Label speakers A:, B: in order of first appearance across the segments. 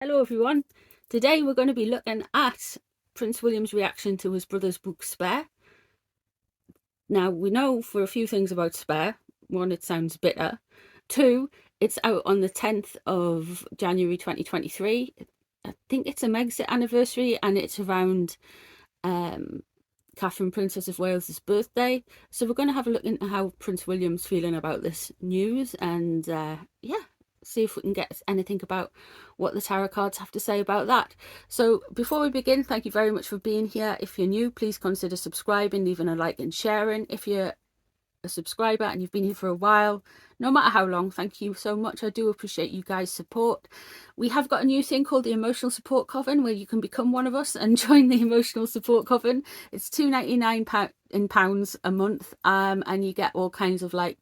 A: Hello everyone. Today we're going to be looking at Prince William's reaction to his brother's book Spare. Now we know for a few things about Spare. One, it sounds bitter. Two, it's out on the 10th of January 2023. I think it's a Megxit anniversary and it's around Catherine Princess of Wales's birthday. So we're going to have a look into how Prince William's feeling about this news and yeah, see if we can get anything about what the tarot cards have to say about that. So before we begin, thank you very much for being here. If you're new, please consider subscribing, leaving a like and sharing. If you're a subscriber and you've been here for a while, no matter how long, thank you so much. I do appreciate you guys' support. We have got a new thing called the Emotional Support Coven, where you can become one of us and join the Emotional Support Coven. It's £2.99 in pounds a month, and you get all kinds of like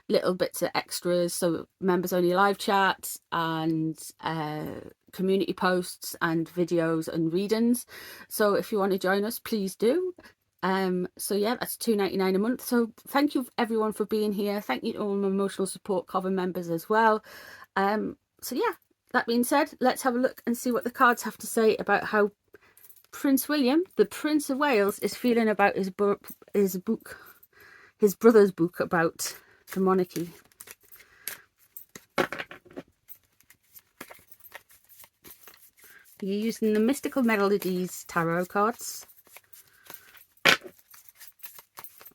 A: little bits of extras, so members only live chats and community posts and videos and readings. So if you want to join us, please do. So yeah, that's £2.99 a month. So thank you everyone for being here. Thank you to all my Emotional Support Coven members as well. So yeah, that being said, let's have a look and see what the cards have to say about how Prince William, the Prince of Wales, is feeling about his brother's book about the monarchy. You're using the Mystical Melodies tarot cards.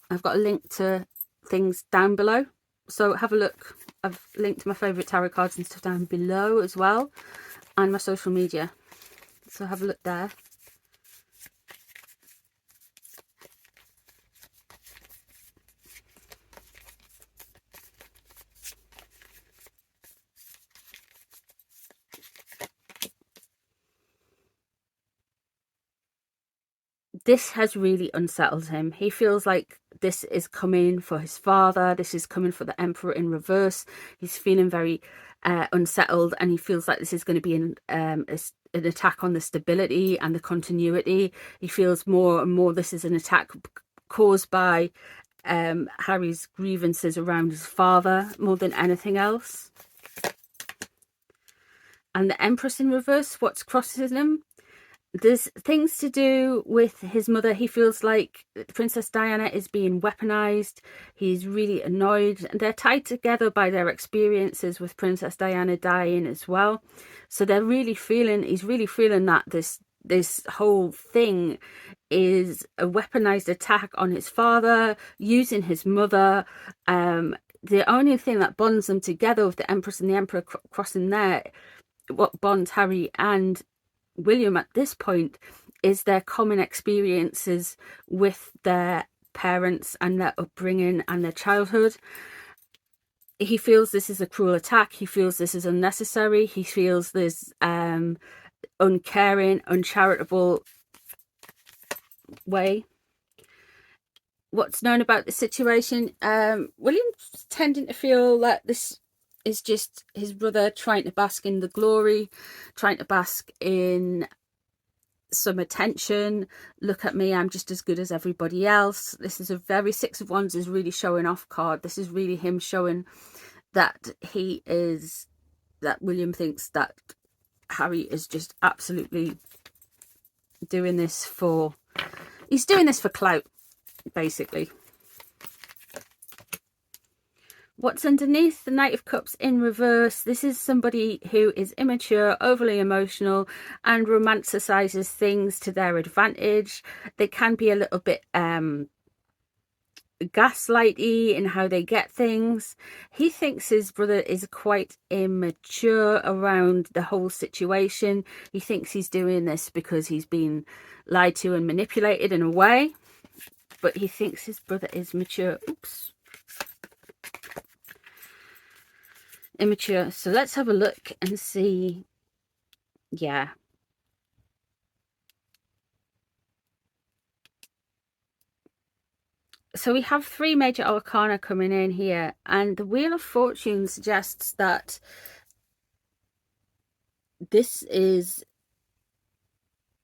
A: I've got a link to things down below, so have a look. I've linked my favourite tarot cards and stuff down below as well, and my social media, so have a look there. This has really unsettled him. He feels like this is coming for his father. This is coming for the Emperor in reverse. He's feeling very unsettled, and he feels like this is going to be an attack on the stability and the continuity. He feels more and more this is an attack caused by Harry's grievances around his father more than anything else. And the Empress in reverse, what's crossing him? There's things to do with his mother. He feels like Princess Diana is being weaponized. He's really annoyed, and they're tied together by their experiences with Princess Diana dying as well. So they're really feeling, he's really feeling that this whole thing is a weaponized attack on his father, using his mother. The only thing that bonds them together with the Empress and the Emperor crossing there, what bonds Harry and William at this point, is their common experiences with their parents and their upbringing and their childhood. He feels this is a cruel attack. He feels this is unnecessary. He feels this uncaring, uncharitable way. What's known about the situation? William's tending to feel that this is just his brother trying to bask in the glory, trying to bask in some attention. Look at me, I'm just as good as everybody else. This is a very Six of Wands is really showing off card. This is really him showing that William thinks that Harry is just absolutely doing this for, he's doing this for clout, basically. What's underneath? The Knight of Cups in reverse. This is somebody who is immature, overly emotional, and romanticizes things to their advantage. They can be a little bit gaslighty in how they get things. He thinks his brother is quite immature around the whole situation. He thinks he's doing this because he's been lied to and manipulated in a way, but he thinks his brother is mature. Oops. Immature. So let's have a look and see. Yeah, so we have three major arcana coming in here, and the Wheel of Fortune suggests that this is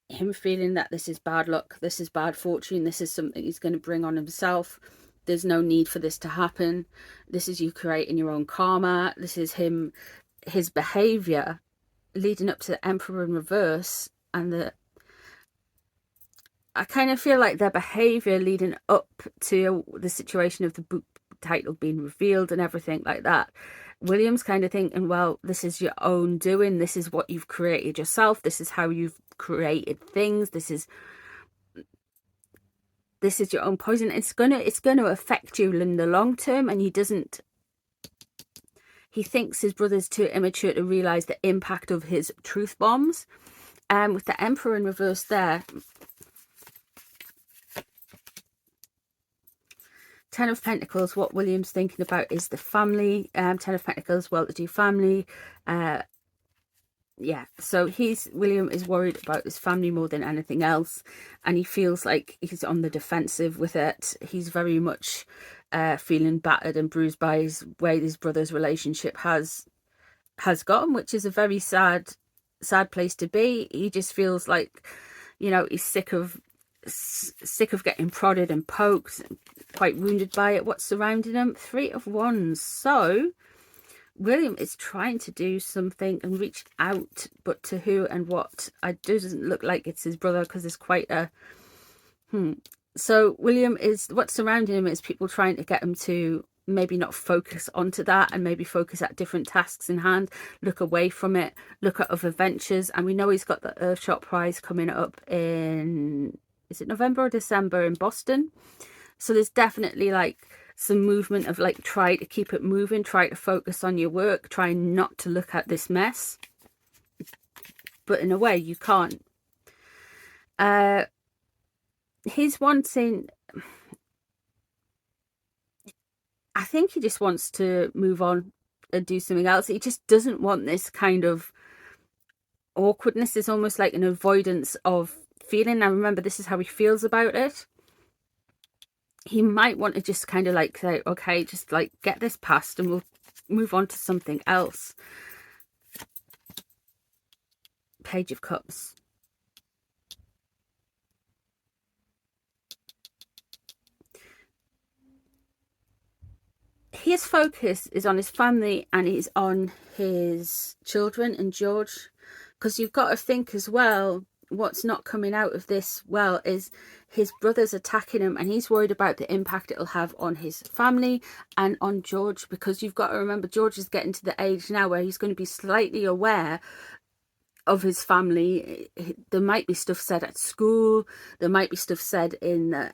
A: him feeling that this is bad luck, this is bad fortune, this is something he's going to bring on himself. There's no need for this to happen. This is you creating your own karma. This is his behavior leading up to the Emperor in reverse, and I kind of feel like their behaviour leading up to the situation of the book title being revealed and everything like that. William's kind of thinking, well, this is your own doing. This is what you've created yourself. This is how you've created things. This is your own poison. It's gonna affect you in the long term, and he thinks his brother's too immature to realise the impact of his truth bombs. With the Emperor in reverse there, 10 of Pentacles, what William's thinking about is the family. 10 of Pentacles, well-to-do family. Yeah, so William is worried about his family more than anything else, and he feels like he's on the defensive with it. He's very much feeling battered and bruised by his brother's relationship has gotten, which is a very sad place to be. He just feels like, you know, he's sick of getting prodded and poked, quite wounded by it. What's surrounding him? 3 of Wands. So William is trying to do something and reach out, but to who and what? It doesn't look like it's his brother, because there's quite a So William what's surrounding him is people trying to get him to maybe not focus onto that, and maybe focus at different tasks in hand, look away from it, look at other ventures. And we know he's got the Earthshot Prize coming up in, is it November or December, in Boston? So there's definitely like some movement of like, try to keep it moving, try to focus on your work, try not to look at this mess. But in a way you can't. He's wanting, I think he just wants to move on and do something else. He just doesn't want this kind of awkwardness. It's almost like an avoidance of feeling. Now remember, this is how he feels about it. He might want to just kind of like say, okay, just like get this past and we'll move on to something else. Page of Cups. His focus is on his family, and he's on his children and George, because you've got to think as well, what's not coming out of this well is his brother's attacking him, and he's worried about the impact it'll have on his family and on George, because you've got to remember George is getting to the age now where he's going to be slightly aware of his family. There might be stuff said at school, there might be stuff said in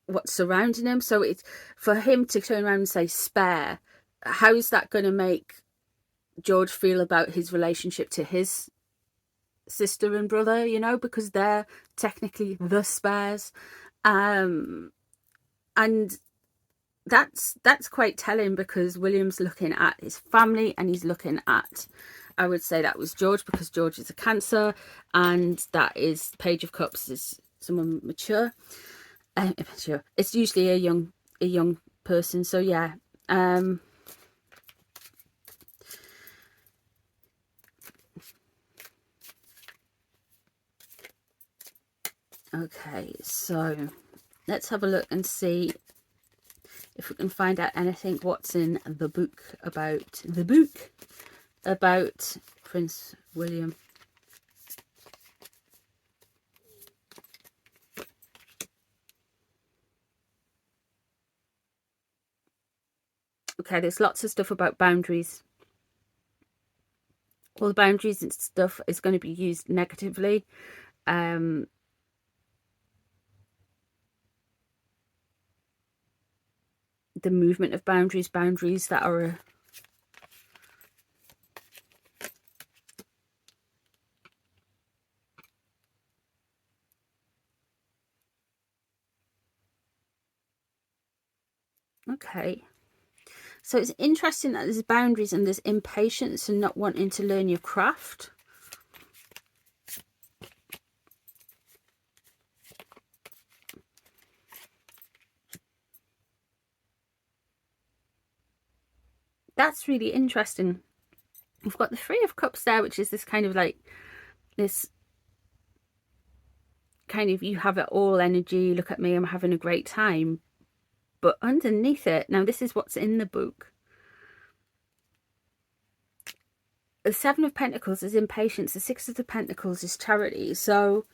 A: what's surrounding him. So it's for him to turn around and say spare, how is that going to make George feel about his relationship to his sister and brother, you know, because they're technically the spares. And that's quite telling, because William's looking at his family, and he's looking at, I would say that was George, because George is a Cancer, and that is Page of Cups is someone mature. Mature. It's usually a young person. So yeah. Okay, so let's have a look and see if we can find out anything what's in the book about Prince William. Okay, there's lots of stuff about boundaries. All the boundaries and stuff is going to be used negatively. The movement of boundaries that are okay. So it's interesting that there's boundaries and there's impatience and not wanting to learn your craft. That's really interesting. We've got the 3 of Cups there, which is this kind of like this kind of you have it all energy, look at me, I'm having a great time. But underneath it, now this is what's in the book. the Seven of Pentacles is impatience. The Six of the Pentacles is charity. So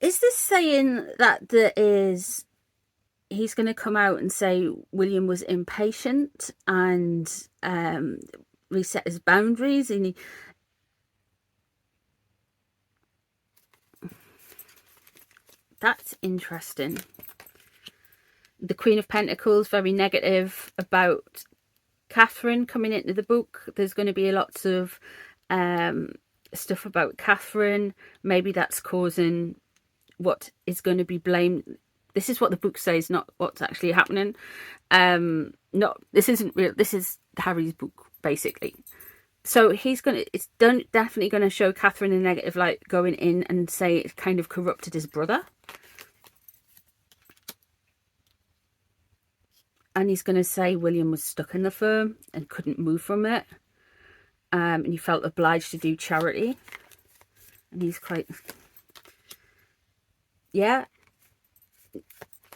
A: is this saying that he's going to come out and say William was impatient and reset his boundaries, and that's interesting. The Queen of Pentacles, very negative about Catherine coming into the book. There's going to be lots of stuff about Catherine. Maybe that's causing what is going to be blamed. This is what the book says, not what's actually happening. This isn't real. This is Harry's book, basically. So it's definitely going to show Catherine in a negative light, going in and say it kind of corrupted his brother. And he's going to say William was stuck in the firm and couldn't move from it. And he felt obliged to do charity. And he's quite... yeah.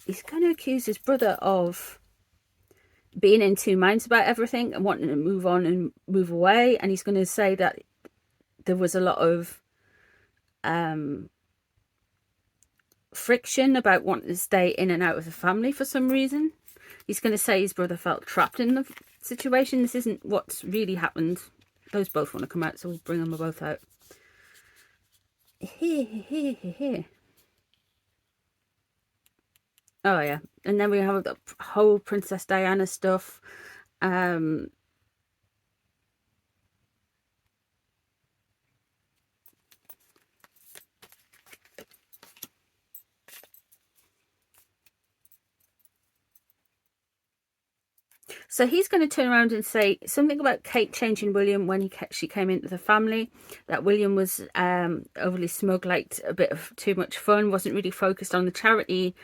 A: He's going to accuse his brother of being in two minds about everything and wanting to move on and move away. And he's going to say that there was a lot of friction about wanting to stay in and out of the family for some reason. He's going to say his brother felt trapped in the situation. This isn't what's really happened. Those both want to come out, so we'll bring them both out. Here. Oh, yeah. And then we have the whole Princess Diana stuff. So he's going to turn around and say something about Kate changing William when she came into the family. That William was overly smug, liked a bit of too much fun, wasn't really focused on the charity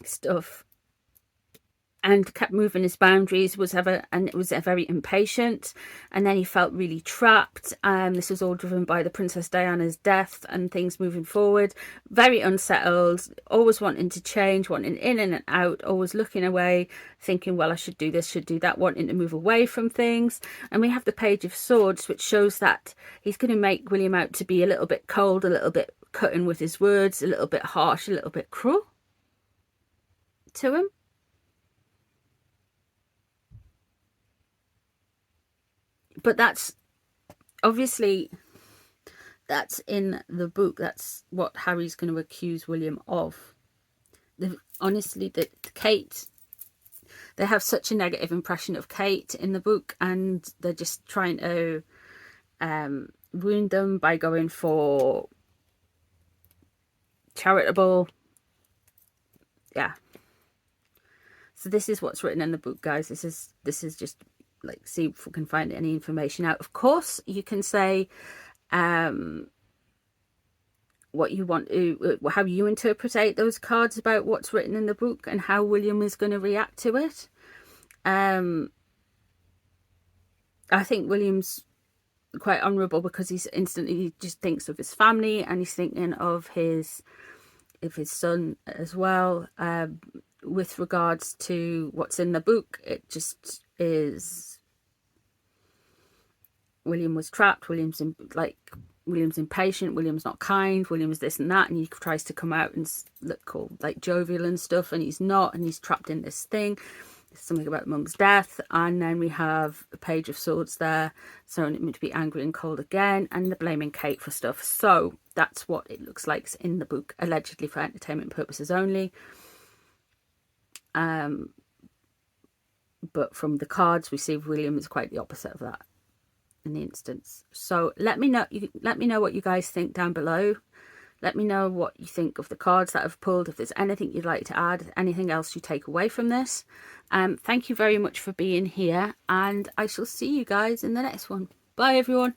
A: stuff, and kept moving his boundaries, was very impatient, and then he felt really trapped. This was all driven by the Princess Diana's death and things moving forward. Very unsettled, always wanting to change, wanting in and out, always looking away, thinking, well, I should do this, should do that, wanting to move away from things. And we have the Page of Swords, which shows that he's going to make William out to be a little bit cold, a little bit cutting with his words, a little bit harsh, a little bit cruel to him. But that's obviously, that's in the book. That's what Harry's going to accuse William of. Honestly, that Kate, they have such a negative impression of Kate in the book, and they're just trying to wound them by going for charitable. Yeah. So this is what's written in the book, guys. This is just like, see if we can find any information out. Of course, you can say what you want to, how you interpret those cards about what's written in the book and how William is going to react to it. I think William's quite honourable because he just thinks of his family, and he's thinking of his son as well. With regards to what's in the book, it just is, William was trapped, William's impatient, William's not kind, William's this and that, and he tries to come out and look all like jovial and stuff, and he's not, and he's trapped in this thing. There's something about Mum's death, and then we have the Page of Swords there, showing him to be angry and cold again, and the blaming Kate for stuff. So that's what it looks like in the book, allegedly for entertainment purposes only. But from the cards, we see William is quite the opposite of that in the instance. So let me know what you guys think down below. Let me know what you think of the cards that I've pulled, if there's anything you'd like to add, anything else you take away from this. Thank you very much for being here, and I shall see you guys in the next one. Bye everyone.